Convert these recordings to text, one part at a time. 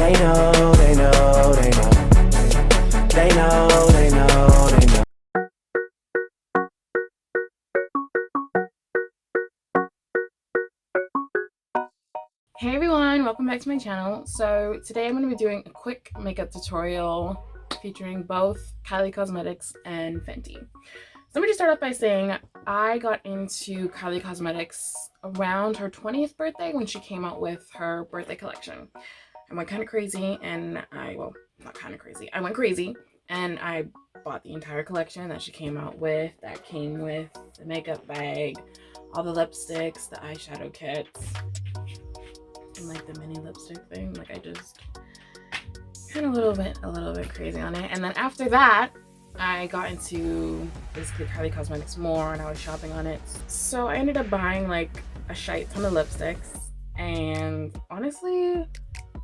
They know, they know, they know. They know, they know, they know. Hey everyone, welcome back to my channel. So today I'm going to be doing a quick makeup tutorial featuring both Kylie Cosmetics and Fenty. So let me just start off by saying I got into Kylie Cosmetics around her 20th birthday when she came out with her birthday collection. I went kind of crazy and I went crazy and I bought the entire collection that she came out with, that came with the makeup bag, all the lipsticks, the eyeshadow kits, and like the mini lipstick thing. Like I just kind of a little bit crazy on it. And then after that, I got into basically Kylie Cosmetics more and I was shopping on it. So I ended up buying like a shite ton of lipsticks, and honestly,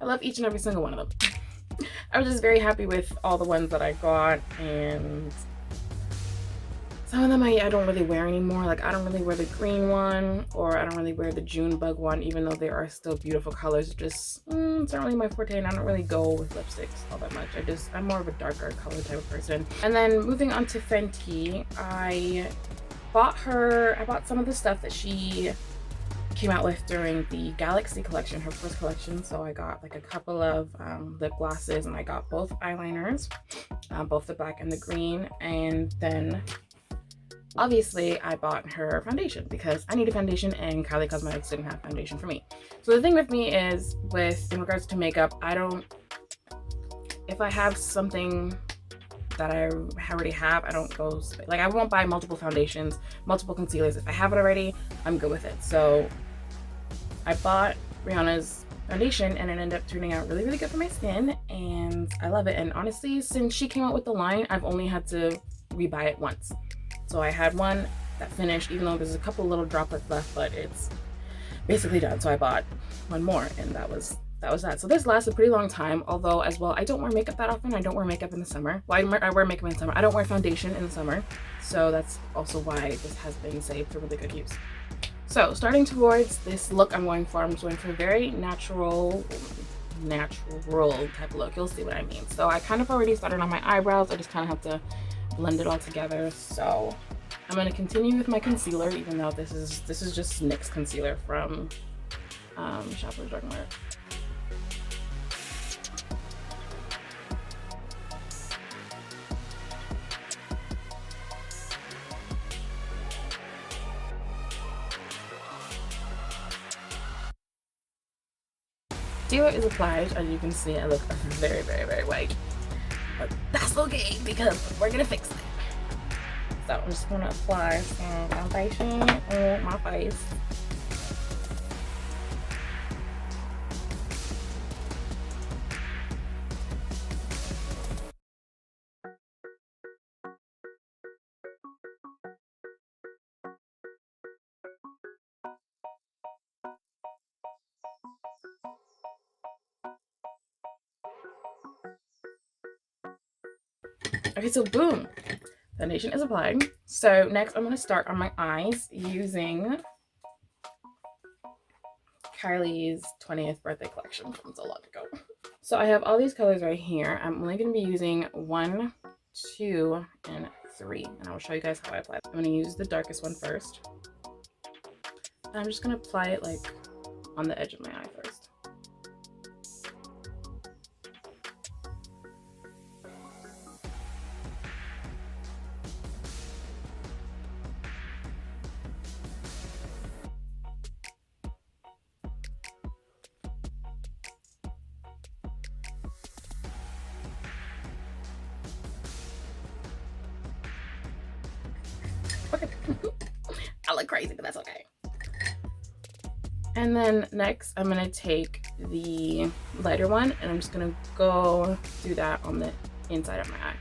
I love each and every single one of them. I was just very happy with all the ones that I got, and some of them I don't really wear anymore. Like I don't really wear the green one, or I don't really wear the June bug one, even though they are still beautiful colors. Just it's not really my forte, and I don't really go with lipsticks all that much. I'm more of a darker color type of person. And then moving on to Fenty, I bought some of the stuff that she came out with during the Galaxy collection, her first collection. So I got like a couple of lip glosses, and I got both eyeliners, both the black and the green. And then obviously I bought her foundation because I need a foundation, and Kylie Cosmetics didn't have foundation for me. So the thing with me is, in regards to makeup, if I have something that I already have, I don't go, like I won't buy multiple foundations, multiple concealers. If I have it already, I'm good with it. So I bought Rihanna's foundation, and it ended up turning out really, really good for my skin, and I love it. And honestly, since she came out with the line, I've only had to rebuy it once. So I had one that finished, even though there's a couple little droplets left, but it's basically done. So I bought one more, and that was that. So this lasts a pretty long time, although as well, I don't wear makeup that often. I don't wear makeup in the summer. Well, I wear makeup in the summer. I don't wear foundation in the summer. So that's also why this has been saved for really good use. So starting towards this look I'm going for a very natural type of look. You'll see what I mean. So I kind of already started on my eyebrows. I just kind of have to blend it all together. So I'm going to continue with my concealer, even though this is just NYX concealer from Shoppers Drug Mart. Concealer is applied. As you can see, I look very, very, very white. But that's okay, because we're gonna fix it. So I'm just gonna apply some foundation on my face. Okay, so boom, foundation is applied. So next I'm going to start on my eyes using Kylie's 20th birthday collection from so long ago. So I have all these colors right here. I'm only going to be using 1, 2, and 3, and I'll show you guys how I apply it. I'm going to use the darkest one first. And I'm just going to apply it like on the edge of my eye first. Okay. I look crazy, but that's okay. And then next, I'm going to take the lighter one, and I'm just going to go do that on the inside of my eye.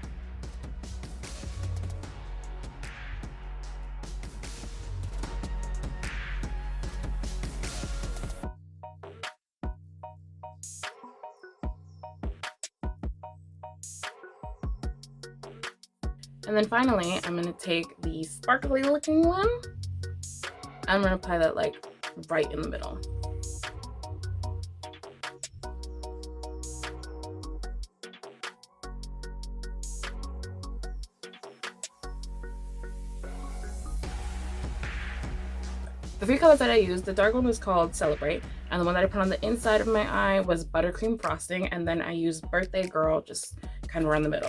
And then finally, I'm going to take the sparkly looking one. I'm going to apply that like right in the middle. The three colors that I used, the dark one was called Celebrate, and the one that I put on the inside of my eye was Buttercream Frosting, and then I used Birthday Girl just kind of around the middle.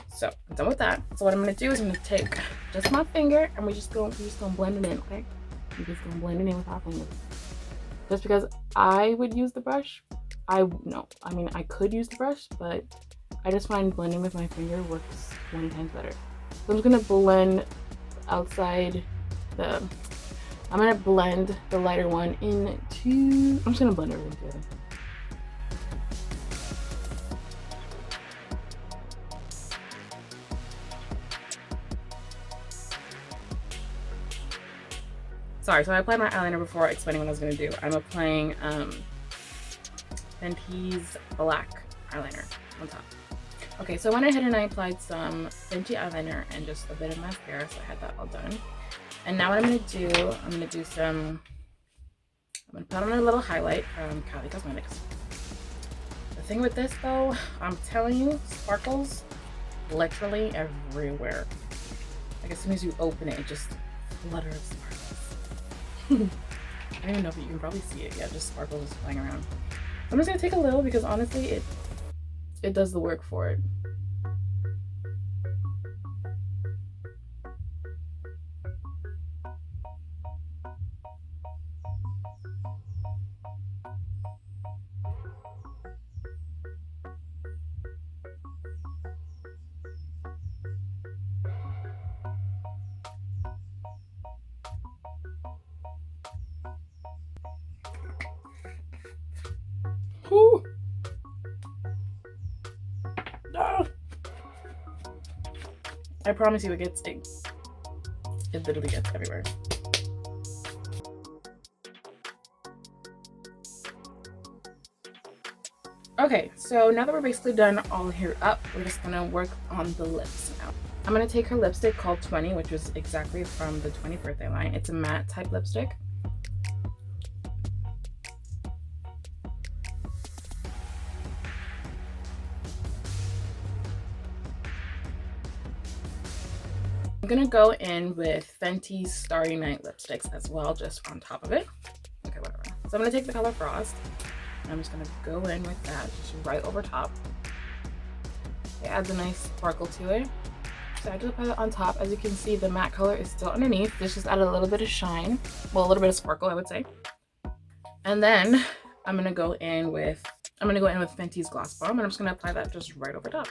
So I'm done with that. So what I'm gonna do is I'm gonna take just my finger and we're just gonna blend it in, okay? We're just gonna blend it in with our fingers. Just because I would use the brush, I could use the brush, but I just find blending with my finger works 20 times better. So I'm just gonna blend outside the, I'm gonna blend the lighter one into, I'm just gonna blend everything together. Sorry, so I applied my eyeliner before explaining what I was gonna do. I'm applying Fenty's black eyeliner on top. Okay, so I went ahead and I applied some Fenty eyeliner and just a bit of mascara, so I had that all done. And now what I'm gonna do, I'm gonna put on a little highlight from Kylie Cosmetics. The thing with this though, I'm telling you, sparkles literally everywhere. Like as soon as you open it, it just flutters sparkles. I don't even know if you can probably see it. Yeah, just sparkles flying around. I'm just gonna take a little because honestly, it does the work for it. Whew. Ah. I promise you it gets stings. It literally gets everywhere. Okay, so now that we're basically done all here up, we're just gonna work on the lips now. I'm gonna take her lipstick called 20, which was exactly from the 20 birthday line. It's a matte type lipstick. I'm gonna go in with Fenty's Starry Night lipsticks as well, just on top of it. Okay, whatever. So I'm gonna take the color Frost. I'm just gonna go in with that, just right over top. It adds a nice sparkle to it. So I just apply that on top. As you can see, the matte color is still underneath. This just added a little bit of shine. Well, a little bit of sparkle, I would say. And then I'm gonna go in with Fenty's Gloss Bomb, and I'm just gonna apply that just right over top.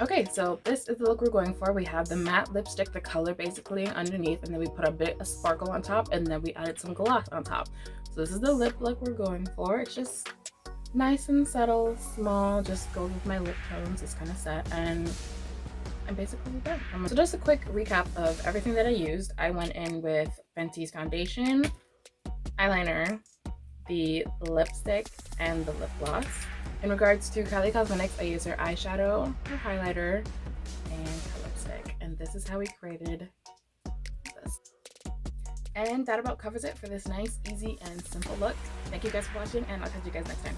Okay, so this is the look we're going for. We have the matte lipstick, the color basically underneath, and then we put a bit of sparkle on top, and then we added some gloss on top. So this is the lip look we're going for. It's just nice and subtle, small, just goes with my lip tones. It's kind of set, and I'm basically done. So just a quick recap of everything that I used. I went in with Fenty's foundation, eyeliner, the lipstick, and the lip gloss. In regards to Kylie Cosmetics, I used her eyeshadow, her highlighter, and her lipstick. And this is how we created this. And that about covers it for this nice, easy, and simple look. Thank you guys for watching, and I'll catch you guys next time.